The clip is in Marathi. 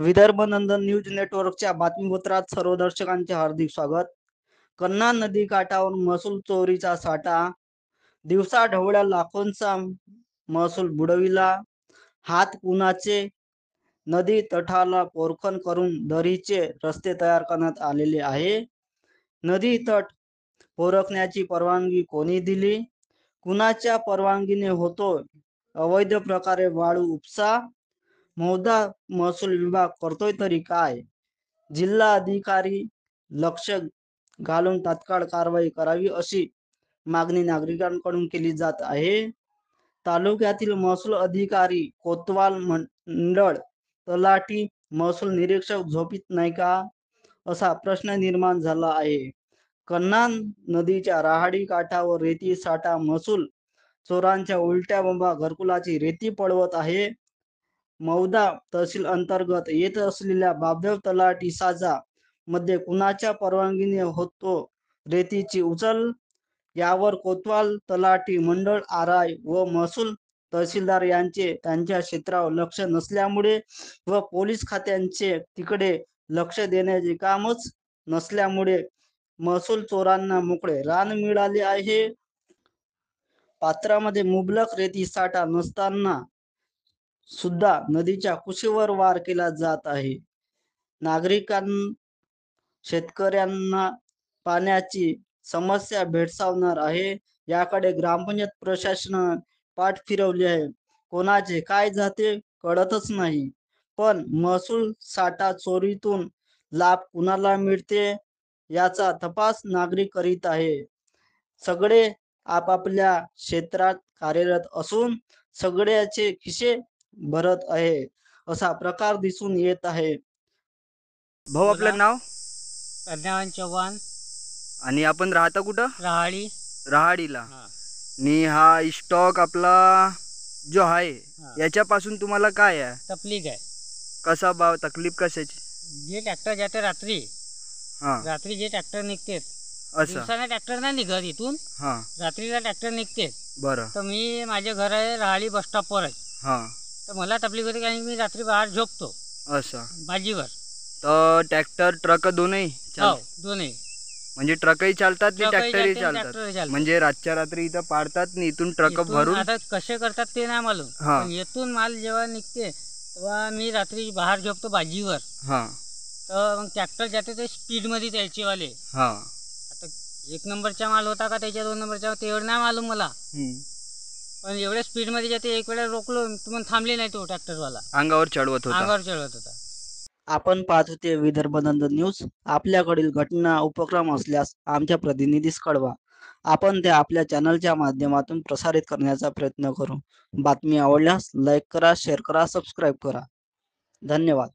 विदर्भ नंदन न्यूज नेटवर्कच्या बातमीपत्रात सर्व दर्शकांचे हार्दिक स्वागत। कन्हा नदी काठावर महसूल चोरीचा साठा, दिवसा ढवळ्या लाखोंचा महसूल बुडविला। हात कुणाचे? नदी तटाला पोरखण करून दरीचे रस्ते तयार करण्यात आलेले आहे। नदी तट पोरखण्याची परवानगी कोणी दिली? कुणाच्या परवानगीने होतोय अवैध प्रकारे वाळू उपसा? मौदा महसूल विभाग करतोय तरी काय? जिल्हा अधिकारी लक्ष घालून तात्काळ कारवाई करावी अशी मागणी नागरिकांकडून केली जात आहे। तालुक्यातील महसूल अधिकारी, कोतवाल मंडळ तलाठी, महसूल निरीक्षक झोपीत नाही का, असा प्रश्न निर्माण झाला आहे। कन्हा नदीच्या राहाडी काठावर रेती साठा महसूल चोरांच्या उलट्या बोंबा घरकुलाची रेती पळवत आहे। मौदा तहसील अंतर्गत येत असलेल्या बाबदेव तलाठी साजा मध्ये कुणाच्या परवानगीने होतो रेतीची उचल? यावर कोतवाल तलाठी मंडळ आराय व महसूल तहसीलदार यांचे त्यांच्या क्षेत्रावर लक्ष नसल्यामुळे व पोलीस खात्यांचे तिकडे लक्ष देण्याचे कामच नसल्यामुळे महसूल चोरांना मोकळे रान मिळाले आहे। पात्रामध्ये मुबलक रेती साठा नसताना सुद्धा नदीच्या कुशीवर वार केला जात आहे। शेतकऱ्यांना पाण्याची समस्या भेडसावणार आहे। याकडे ग्रामपंचायत प्रशासनाने पाठ फिरवली आहे। कोणाचे काय जाते कळतच नाही, पण महसूल साठा चोरीतून लाभ कुणाला मिळते याचा तपास नागरिक करीत आहे। सगळे आपापल्या क्षेत्रात कार्यरत असून सगळ्याचे खिसे भरत आहे असा प्रकार दिसून येत आहे। भाऊ, आपलं नाव प्रज्ञावान चव्हाण। आणि आपण राहता कुठं? राहाडी। राहाडीला। आणि हा स्टॉक आपला जो आहे याच्यापासून तुम्हाला काय आहे तकलीफ आहे? कसा भाव तकलीफ कशाची? जे ट्रॅक्टर जाते रात्री, रात्री जे ट्रॅक्टर निघते, दिवसाने ट्रॅक्टर नाही निघत इथून, रात्रीला ट्रॅक्टर निघते। बरं, तर मी माझे घर आहे राहाडी बस स्टॉपवर आहे। तर मला तकलीफ होते कारण मी रात्री बाहेर झोपतो असं भाजीवर। तर ट्रॅक्टर ट्रक दोन्ही दोन्ही म्हणजे ट्रकही चालतात आणि ट्रकही ट्रॅक्टरही चालते, चालतात, ट्रॅक्टरही चालते। म्हणजे रातच्या रात्री इथं पाडतात आणि इथून ट्रक इथून भरून आता कसे करतात ते नाही मालूम, पण येथून माल जेव्हा निघते तेव्हा मी रात्री बाहेर झोपतो भाजीवर। तर मग ट्रॅक्टर जाते ते स्पीडमध्ये त्याचेवाले। आता 1 नंबरचा माल होता का त्याच्या 2 नंबरचा ते एवढं नाही मालूम मला, पण एवढ्या स्पीडमध्ये जाते। एक वेळा रोखलो तर मग थांबले नाही, तो ट्रॅक्टरवाला अंगावर चढवत होता। आपण पाहत होते विदर्भ नंदन न्यूज। आपल्याकडील घटना उपक्रम असल्यास आमच्या प्रतिनिधीस कळवा, आपण ते आपल्या चॅनलच्या माध्यमातून प्रसारित करण्याचा प्रयत्न करू। बातमी आवडल्यास लाईक करा, शेअर करा, सबस्क्राईब करा। धन्यवाद।